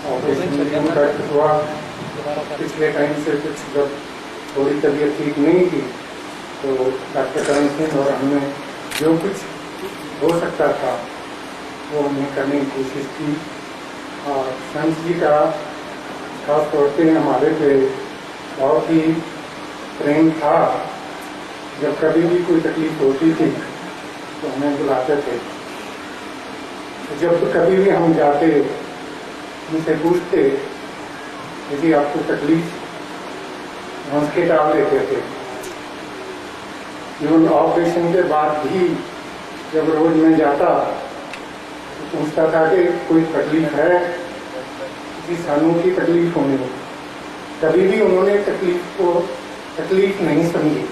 Operation दर्द हुआ पिछले टाइम से, कुछ जब थोड़ी तबीयत ठीक नहीं थी तो डॉक्टर करण सिंह और हमने जो कुछ हो सकता था वो हमने करने की कोशिश की। और संत जी का खास तौर पे हमारे पे बहुत ही प्रेम था। जब कभी भी कोई तकलीफ होती थी तो हमें बुलाते थे। जब कभी भी हम जाते उनसे पूछते यदि आपको तकलीफ, हंस के टाल देते थे। इवन ऑपरेशन के बाद भी जब रोज में जाता तो पूछता था कि कोई तकलीफ है, किसी सानू की तकलीफ होनी। कभी भी उन्होंने तकलीफ को तकलीफ नहीं समझी।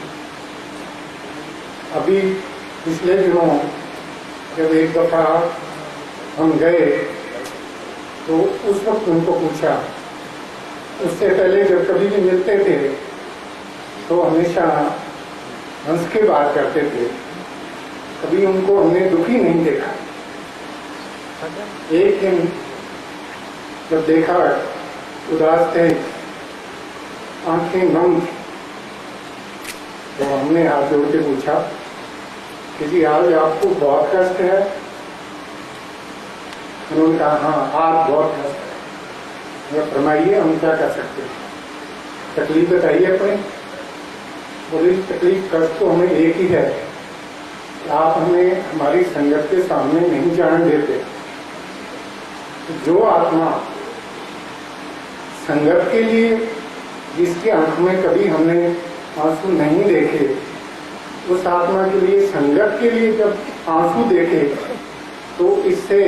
अभी पिछले दिनों जब एक दफा हम गए तो उस वक्त उनको पूछा, उससे पहले जब कभी भी मिलते थे तो हमेशा हंस के बात करते थे। कभी उनको हमने दुखी नहीं देखा। एक दिन जब देखा उदास थे, आंखें नम, तो हमने हाथ जोड़ के पूछा कि जी आज आपको बहुत कष्ट है? उन्होंने कहा हाँ आज बहुत कष्ट है। फरमाइए हम क्या कर सकते हैं, तकलीफ बताइए अपने। बोली तकलीफ कष्ट तो हमें एक ही है, आप हमें हमारी संगत के सामने नहीं जाने देते। जो आत्मा संगत के लिए, जिसकी आंख में कभी हमने आंसू नहीं देखे, उस आत्मा के लिए, संगत के लिए जब आंसू देखे तो इससे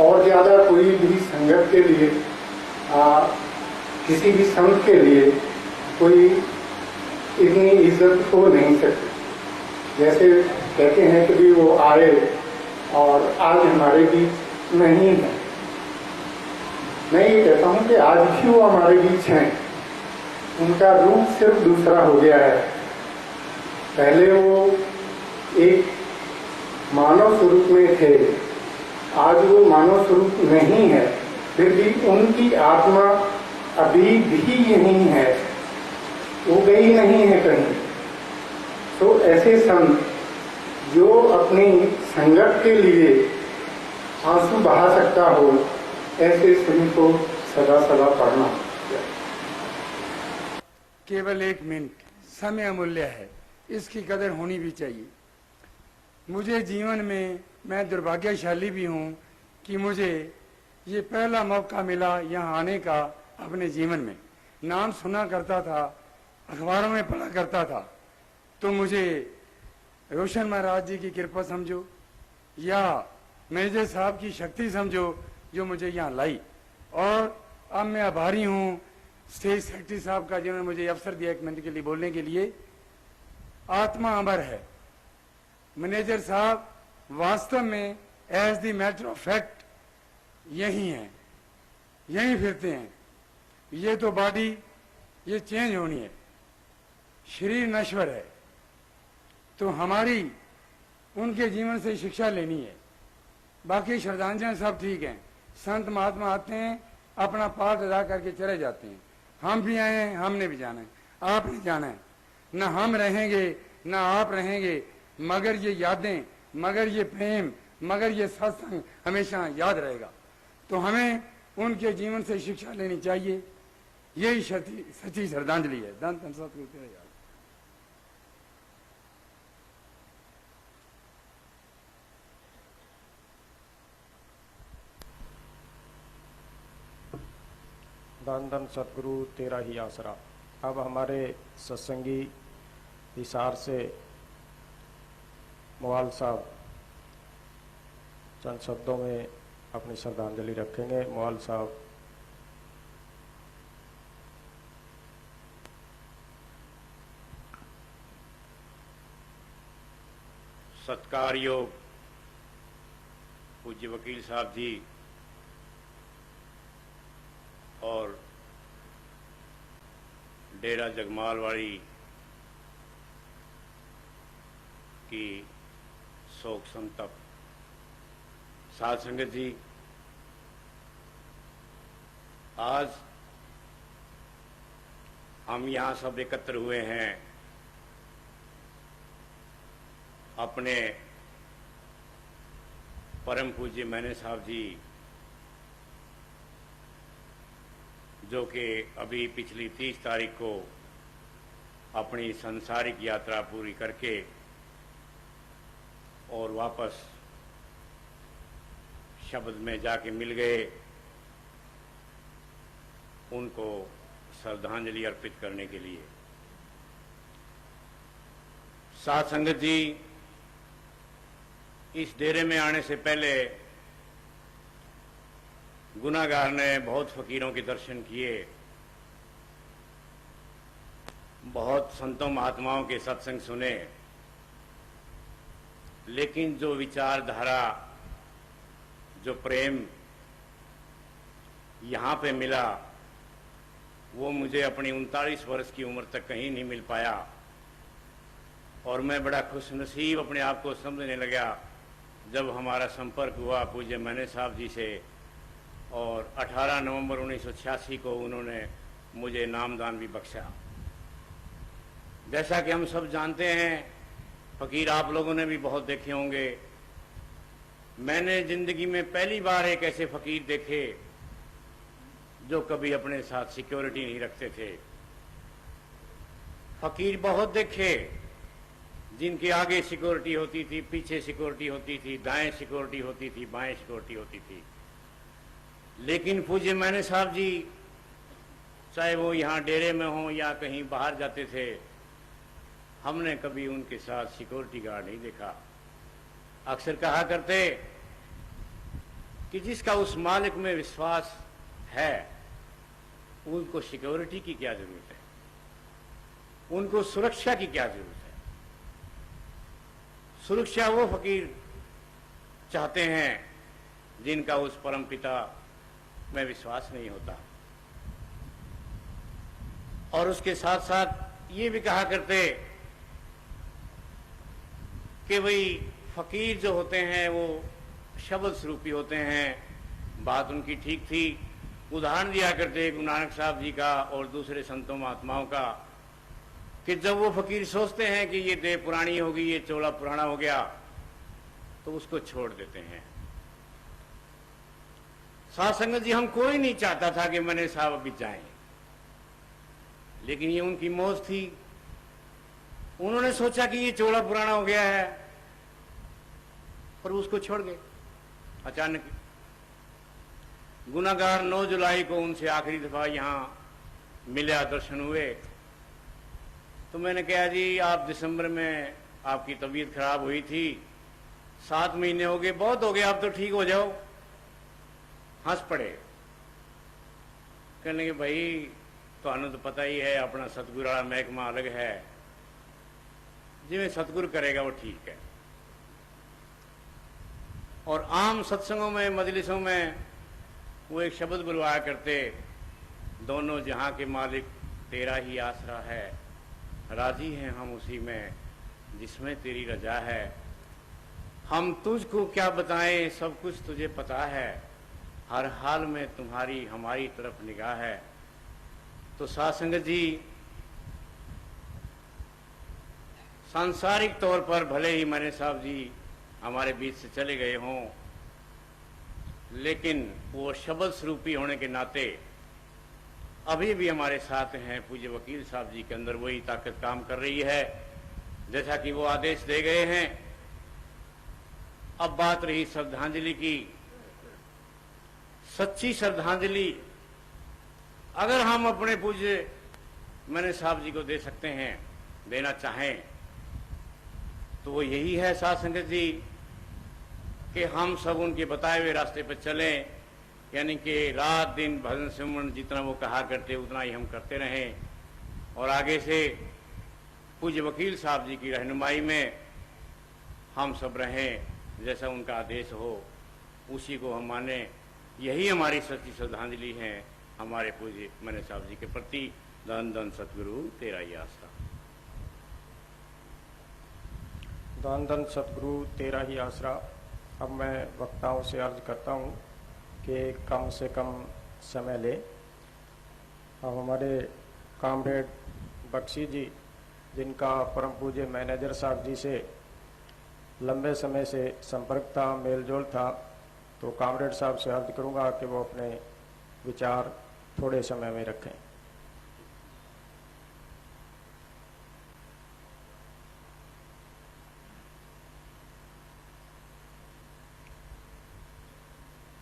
और ज्यादा कोई भी संगत के लिए, किसी भी संत के लिए कोई इतनी इज्जत हो नहीं सकती। जैसे कहते हैं कि भी वो आए और आज हमारे बीच नहीं है। मैं ये कहता हूँ कि आज भी वो हमारे बीच हैं, उनका रूप सिर्फ दूसरा हो गया है। पहले वो एक मानव स्वरूप में थे, आज वो मानव स्वरूप नहीं है, फिर भी उनकी आत्मा अभी भी यही है, वो गई नहीं है कहीं। तो ऐसे संत जो अपनी संगत के लिए आंसू बहा सकता हो, ऐसे संत को सदा सदा पढ़ना। केवल 1 मिनट समय अमूल्य है, इसकी कदर होनी भी चाहिए। मुझे जीवन में, मैं दुर्भाग्यशाली भी हूँ कि मुझे ये पहला मौका मिला यहाँ आने का अपने जीवन में। नाम सुना करता था, अखबारों में पढ़ा करता था, तो मुझे रोशन महाराज जी की कृपा समझो या मैनेजर साहब की शक्ति समझो जो मुझे यहाँ लाई। और अब मैं आभारी हूँ स्टेट सेक्रेटरी साहब का, जिन्होंने मुझे अवसर दिया 1 मिनट के लिए बोलने के लिए। आत्मा अमर है। मैनेजर साहब वास्तव में as the matter of fact यही हैं, यहीं फिरते हैं। ये तो बॉडी ये चेंज होनी है, शरीर नश्वर है, तो हमारी उनके जीवन से शिक्षा लेनी है। बाकी श्रद्धांजलि सब ठीक हैं, संत महात्मा आते हैं, अपना पाठ अदा करके चले जाते हैं। हम भी आए हैं, हमने भी जाना है, आपने जाना है। न हम रहेंगे न आप रहेंगे, मगर ये यादें, मगर ये प्रेम, मगर ये सत्संग हमेशा याद रहेगा। तो हमें उनके जीवन से शिक्षा लेनी चाहिए, यही सच्ची श्रद्धांजलि है। धन धन सतगुरु तेरा याद। धन धन सतगुरु तेरा ही आसरा। अब हमारे सत्संगी हिसार से मोवाल साहब चंद शब्दों में अपनी श्रद्धांजलि रखेंगे। मोवाल साहब। सत्कार योग पूज्य वकील साहब जी और डेरा जगमालवाड़ी की शोक संतप्त साध संगत जी, आज हम यहाँ सब एकत्र हुए हैं अपने परम पूज्य मैने साहब जी, जो कि अभी पिछली 30 तारीख को अपनी सांसारिक यात्रा पूरी करके और वापस शब्द में जाके मिल गए, उनको श्रद्धांजलि अर्पित करने के लिए। साथ संगत जी, इस डेरे में आने से पहले गुनाहगार ने बहुत फकीरों के दर्शन किए, बहुत संतों महात्माओं के सत्संग सुने, लेकिन जो विचारधारा, जो प्रेम यहाँ पे मिला, वो मुझे अपनी 39 वर्ष की उम्र तक कहीं नहीं मिल पाया। और मैं बड़ा खुशनसीब अपने आप को समझने लगा जब हमारा संपर्क हुआ पूज्य मैने साहब जी से, और 18 नवंबर 1986 को उन्होंने मुझे नामदान भी बख्शा। जैसा कि हम सब जानते हैं, फकीर आप लोगों ने भी बहुत देखे होंगे, मैंने जिंदगी में पहली बार एक ऐसे फकीर देखे जो कभी अपने साथ सिक्योरिटी नहीं रखते थे। फकीर बहुत देखे जिनके आगे सिक्योरिटी होती थी, पीछे सिक्योरिटी होती थी, दाएं सिक्योरिटी होती थी, बाएं सिक्योरिटी होती थी। लेकिन पूज्य मैने साहब जी, चाहे वो यहाँ डेरे में हों या कहीं बाहर जाते थे, हमने कभी उनके साथ सिक्योरिटी गार्ड नहीं देखा। अक्सर कहा करते कि जिसका उस मालिक में विश्वास है, उनको सिक्योरिटी की क्या जरूरत है, उनको सुरक्षा की क्या जरूरत है। सुरक्षा वो फकीर चाहते हैं जिनका उस परम पिता में विश्वास नहीं होता। और उसके साथ साथ ये भी कहा करते कि भाई फकीर जो होते हैं वो शब्द स्वरूपी होते हैं। बात उनकी ठीक थी। उदाहरण दिया करते गुरु नानक साहब जी का और दूसरे संतों महात्माओं का कि जब वो फकीर सोचते हैं कि ये देह पुरानी होगी, ये चोला पुराना हो गया, तो उसको छोड़ देते हैं। साथ संगत जी, हम कोई नहीं चाहता था कि मैने साहब अभी जाएं, लेकिन ये उनकी मौज थी। उन्होंने सोचा कि ये चोला पुराना हो गया है, पर उसको छोड़ गए अचानक। गुनाहगार 9 जुलाई को उनसे आखिरी दफा यहाँ मिला, दर्शन हुए। तो मैंने कहा जी, आप दिसंबर में आपकी तबीयत खराब हुई थी, 7 महीने हो गए, बहुत हो गया, आप तो ठीक हो जाओ। हंस पड़े, कहने के भाई तुहानू तो पता ही है, अपना सतगुरु वाला महकमा अलग है, जिवें सतगुरु करेगा वो ठीक है। और आम सत्संगों में, मजलिसों में वो एक शब्द बुलवाया करते, दोनों जहां के मालिक तेरा ही आसरा है, राजी हैं हम उसी में जिसमें तेरी रजा है। हम तुझको क्या बताएं, सब कुछ तुझे पता है, हर हाल में तुम्हारी हमारी तरफ निगाह है। तो साथ संगत जी, सांसारिक तौर पर भले ही मैने साहब जी हमारे बीच से चले गए हों, लेकिन वो शब्द स्वरूपी होने के नाते अभी भी हमारे साथ हैं। पूज्य वकील साहब जी के अंदर वही ताकत काम कर रही है, जैसा कि वो आदेश दे गए हैं। अब बात रही श्रद्धांजलि की। सच्ची श्रद्धांजलि अगर हम अपने पूज्य मैने साहब जी को दे सकते हैं, देना चाहें, तो वो यही है साथ संगत जी कि हम सब उनके बताए हुए रास्ते पर चलें, यानी कि रात दिन भजन सिमरन जितना वो कहा करते उतना ही हम करते रहें, और आगे से पूज्य वकील साहब जी की रहनुमाई में हम सब रहें, जैसा उनका आदेश हो उसी को हम माने। यही हमारी सच्ची श्रद्धांजलि है हमारे पूज्य मैने साहब जी के प्रति। धन धन सतगुरु तेरा ही आसरा। धन धन सतगुरु तेरा ही आसरा। अब मैं वक्ताओं से अर्ज करता हूँ कि कम से कम समय ले। अब हमारे कामरेड बख्शी जी, जिनका परम पूज्य मैनेजर साहब जी से लंबे समय से संपर्क था, मेलजोल था, तो कामरेड साहब से अर्ज करूंगा कि वो अपने विचार थोड़े समय में रखें।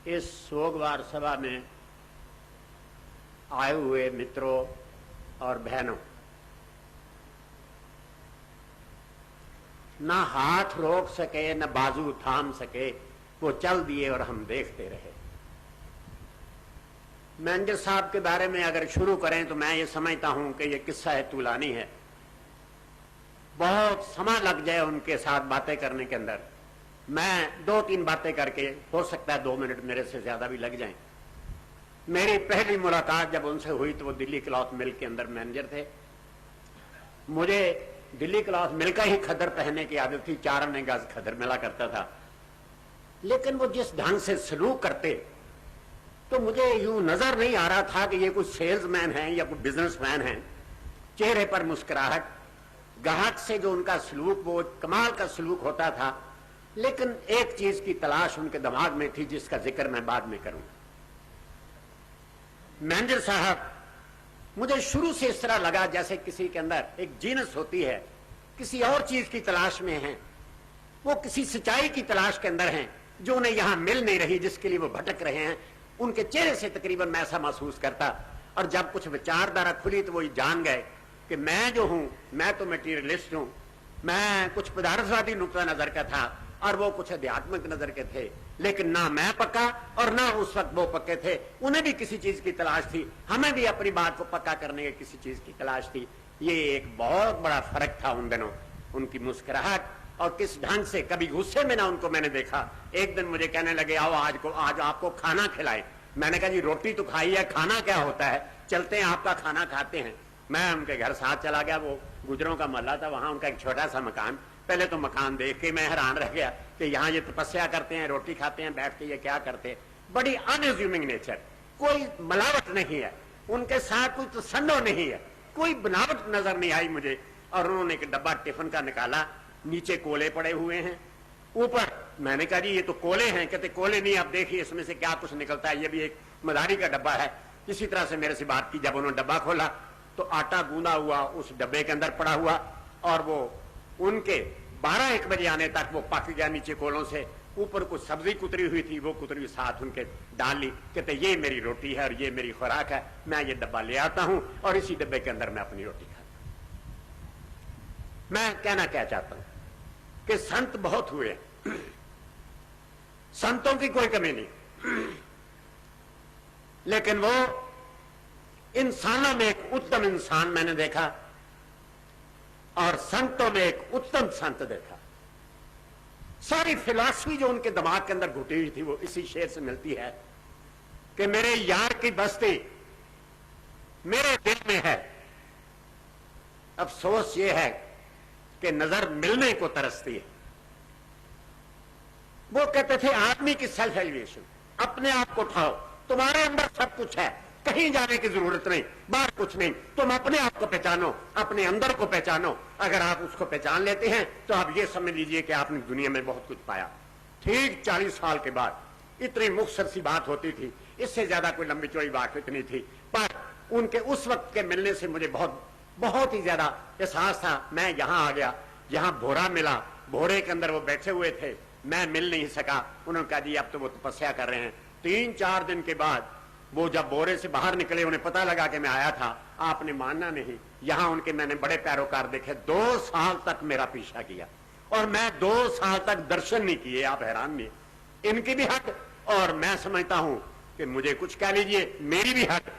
इस सोगवार सभा में आए हुए मित्रों और बहनों, ना हाथ रोक सके न बाजू थाम सके, वो चल दिए और हम देखते रहे। मैनेजर साहब के बारे में अगर शुरू करें तो मैं ये समझता हूं कि ये किस्सा है तूलानी है। बहुत समय लग जाए उनके साथ बातें करने के अंदर। मैं 2-3 बातें करके, हो सकता है 2 मिनट मेरे से ज्यादा भी लग जाएं। मेरी पहली मुलाकात जब उनसे हुई तो वो दिल्ली क्लॉथ मिल के अंदर मैनेजर थे। मुझे दिल्ली क्लॉथ मिल का ही खदर पहनने की आदत थी, 4 आने गज खदर मिला करता था। लेकिन वो जिस ढंग से सलूक करते तो मुझे यूं नजर नहीं आ रहा था कि ये कोई सेल्समैन है या कोई बिजनेसमैन है। चेहरे पर मुस्कुराहट, ग्राहक से जो उनका सलूक, वो कमाल का सलूक होता था। लेकिन एक चीज की तलाश उनके दिमाग में थी जिसका जिक्र मैं बाद में करूंगा। मैनेजर साहब मुझे शुरू से इस तरह लगा जैसे किसी के अंदर एक जीनस होती है, किसी और चीज की तलाश में है, वो किसी सच्चाई की तलाश के अंदर हैं जो उन्हें यहां मिल नहीं रही, जिसके लिए वो भटक रहे हैं। उनके चेहरे से तकरीबन मैं ऐसा महसूस करता। और जब कुछ विचारधारा खुली तो वो जान गए कि मैं जो हूं, मैं तो मटीरियलिस्ट हूं, मैं कुछ पदार्थवादी नुक्ता नजर का था और वो कुछ आध्यात्मिक नजर के थे। लेकिन ना मैं पक्का और ना उस वक्त वो पक्के थे। उन्हें भी किसी चीज की तलाश थी, हमें भी अपनी बात को पक्का करने की किसी चीज की तलाश थी। ये एक बहुत बड़ा फर्क था उन दिनों। उनकी मुस्कुराहट और किस ढंग से, कभी गुस्से में ना उनको मैंने देखा। एक दिन मुझे कहने लगे, आओ आज आपको खाना खिलाएं। मैंने कहा जी रोटी तो खाई है, खाना क्या होता है, चलते हैं आपका खाना खाते हैं। मैं उनके घर साथ चला गया। वो गुजरों का मोहल्ला था, वहां उनका एक छोटा सा मकान। पहले तो मकान देख के मैं हैरान रह गया कि यहाँ ये तपस्या करते हैं, रोटी खाते हैं बैठ के, ये क्या करते हैं। बड़ी अनएज्यूमिंग नेचर, कोई मिलावट नहीं है उनके साथ, कोई तसन्नो नहीं है, कोई बनावट नजर नहीं आई मुझे। और उन्होंने एक डब्बा टिफिन का निकाला, नीचे कोले पड़े हुए हैं, ऊपर मैंने कहा जी ये तो कोले हैं। कहते कोले नहीं, आप देखिए इसमें से क्या कुछ निकलता है, ये भी एक मदारी का डब्बा है। इसी तरह से मेरे से बात की। जब उन्होंने डब्बा खोला तो आटा गूंदा हुआ उस डब्बे के अंदर पड़ा हुआ, और वो उनके 12-1 बजे आने तक वो पक गया नीचे कोलों से। ऊपर कुछ सब्जी कुतरी हुई थी, वो कुतरी साथ उनके डाल ली। कहते ये मेरी रोटी है और ये मेरी खुराक है, मैं ये डब्बा ले आता हूं और इसी डब्बे के अंदर मैं अपनी रोटी खाता हूं। मैं कहना क्या चाहता हूं कि संत बहुत हुए, संतों की कोई कमी नहीं, लेकिन वो इंसानों में एक उत्तम इंसान मैंने देखा और संतों में एक उत्तम संत देखा। सारी फिलॉसफी जो उनके दिमाग के अंदर घुटी हुई थी वो इसी शेर से मिलती है कि मेरे यार की बस्ती मेरे दिल में है, अफसोस ये है कि नजर मिलने को तरसती है। वो कहते थे आदमी की सेल्फ एलिवेशन, अपने आप को उठाओ, तुम्हारे अंदर सब कुछ है, कहीं जाने की जरूरत नहीं, बाहर कुछ नहीं, तुम अपने आप को पहचानो, अपने अंदर को पहचानो। अगर आप उसको पहचान लेते हैं तो आप ये समझ लीजिए कि आपने दुनिया में बहुत कुछ पाया। ठीक 40 साल के बाद इतनी मुख्तसर सी बात होती थी, इससे ज्यादा कोई लंबी चौड़ी बात नहीं थी, पर उनके उस वक्त के मिलने से मुझे बहुत ही ज्यादा एहसास था। मैं यहां आ गया, यहां भोरा मिला, भोरे के अंदर वो बैठे हुए थे, मैं मिल नहीं सका। उन्होंने कहा जी अब तो वो तपस्या कर रहे हैं। 3-4 दिन के बाद वो जब बोरे से बाहर निकले, उन्हें पता लगा कि मैं आया था। आपने मानना नहीं, यहां उनके मैंने बड़े पैरोकार देखे। 2 साल तक मेरा पीछा किया और मैं 2 साल तक दर्शन नहीं किए। आप हैरान नहीं, इनकी भी हक और मैं समझता हूं कि मुझे कुछ कह लीजिए मेरी भी हक।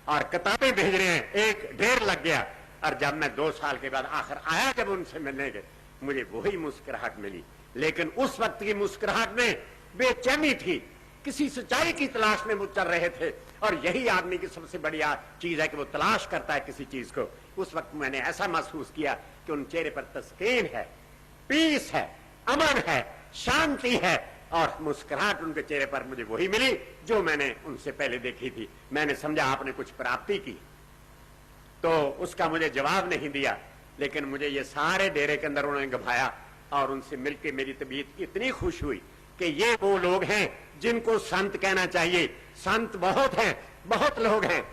और किताबें भेज रहे हैं, एक ढेर लग गया। और जब मैं 2 साल के बाद आखिर आया, जब उनसे मिलने गए, मुझे वही मुस्कुराहट मिली। लेकिन उस वक्त की मुस्कुराहट में बेचैनी थी, किसी सच्चाई की तलाश में वो चल रहे थे। और यही आदमी की सबसे बढ़िया चीज है कि वो तलाश करता है किसी चीज को। उस वक्त मैंने ऐसा महसूस किया कि उन चेहरे पर तस्कीन है, पीस है, अमन है, शांति है, और मुस्कुराहट उनके चेहरे पर मुझे वही मिली जो मैंने उनसे पहले देखी थी। मैंने समझा आपने कुछ प्राप्ति की, तो उसका मुझे जवाब नहीं दिया, लेकिन मुझे ये सारे डेरे के अंदर उन्होंने घुमाया और उनसे मिलकर मेरी तबीयत इतनी खुश हुई कि ये वो लोग हैं जिनको संत कहना चाहिए। संत बहुत हैं, बहुत लोग हैं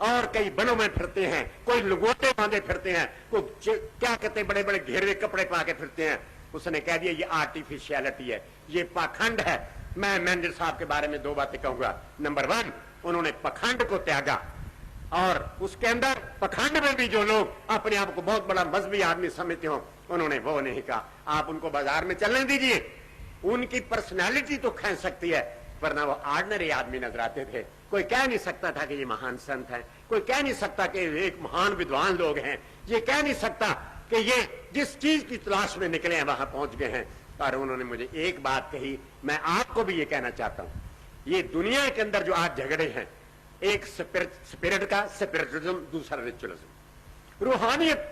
और कई बनों में फिरते हैं, कोई लुगोटे बांधे फिरते हैं, कोई क्या कहते बड़े बड़े घेरे कपड़े पा के फिरते हैं। उसने कह दिया ये आर्टिफिशियलिटी है, ये पाखंड है। मैं मैनेजर साहब के बारे में 2 बातें कहूंगा। नंबर 1, उन्होंने पाखंड को त्यागा और उसके अंदर पाखंड में भी जो लोग अपने आप को बहुत बड़ा मजहबी आदमी समझते हो, उन्होंने वो नहीं कहा। आप उनको बाजार में चलने दीजिए, उनकी पर्सनैलिटी तो खींच सकती है, वरना वो ऑर्डिनरी आदमी नजर आते थे। कोई कह नहीं सकता था कि ये महान संत हैं, कोई कह नहीं सकता कि एक महान विद्वान लोग हैं, ये कह नहीं सकता कि ये जिस चीज की तलाश में निकले हैं वहां पहुंच गए हैं। और उन्होंने मुझे एक बात कही, मैं आपको भी ये कहना चाहता हूं, ये दुनिया के अंदर जो आज झगड़े हैं, एक स्पिरिट का स्पिरिटिज्म, दूसरा रिचुअलिज्म। रूहानियत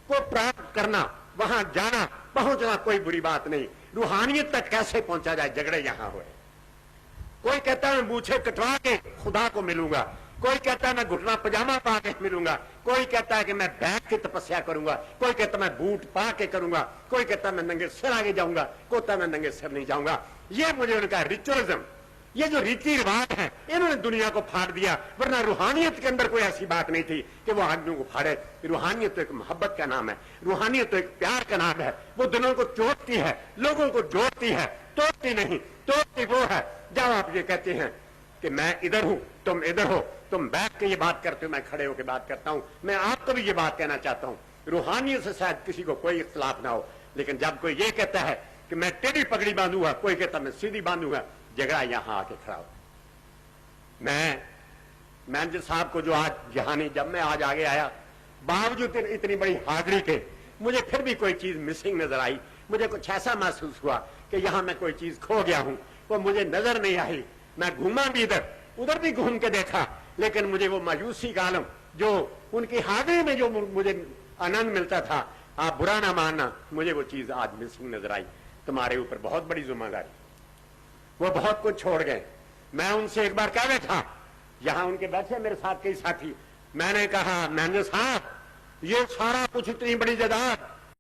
को प्राप्त करना, वहां जाना, पहुंचना कोई बुरी बात नहीं। रूहानियत तक कैसे पहुंचा जाए, झगड़े यहां हुए। कोई कहता है मैं मूछे कटवा के खुदा को मिलूंगा, कोई कहता है मैं घुटना पजामा पा के मिलूंगा, कोई कहता है कि मैं बैठ के तपस्या करूंगा, कोई कहता मैं बूट पा के करूंगा, कोई कहता मैं नंगे सिर आगे जाऊंगा, कोई कहता मैं नंगे सिर नहीं जाऊंगा। ये मुझे उनका रिचुअलिज्म, ये जो रीति रिवाज है, इन्होंने दुनिया को फाड़ दिया। वरना रूहानियत के अंदर कोई ऐसी बात नहीं थी कि वो आदमियों को फाड़े। रूहानियत तो एक मोहब्बत का नाम है, रूहानियत तो एक प्यार का नाम है। वो दिलों को जोड़ती है, लोगों को जोड़ती है, तोड़ती नहीं। तोड़ती वो है जब आप ये कहते हैं कि मैं इधर हूं, तुम इधर हो, तुम बैठ के ये बात करते हो, मैं खड़े होकर बात करता हूं। मैं आपको भी ये बात कहना चाहता हूं, रूहानियत से शायद किसी को कोई इख्तलाफ ना हो, लेकिन जब कोई ये कहता है कि मैं टेढ़ी पगड़ी बांधूंगा, कोई कहता मैं सीधी बांधूंगा, झगड़ा यहां आके खड़ा हो। मैं मैनेजर साहब को जो आज यहाँ नहीं, जब मैं आज आगे आया, बावजूद इतनी बड़ी हाजिरी के मुझे फिर भी कोई चीज मिसिंग नजर आई। मुझे कुछ ऐसा महसूस हुआ कि यहां मैं कोई चीज खो गया हूं, वो मुझे नजर नहीं आई। मैं घूमा भी इधर उधर भी घूम के देखा, लेकिन मुझे वो मायूसी का आलम जो उनकी हाजिरी में जो मुझे आनंद मिलता था, आप बुरा ना मानना, मुझे वो चीज आज मिसिंग नजर आई। तुम्हारे ऊपर बहुत बड़ी जिम्मेदारी, वो बहुत कुछ छोड़ गए। मैं उनसे एक बार कह बैठा, यहां उनके बैठे मेरे साथ कई साथी, मैंने कहा मैनेजर साहब ये सारा कुछ इतनी बड़ी जायदाद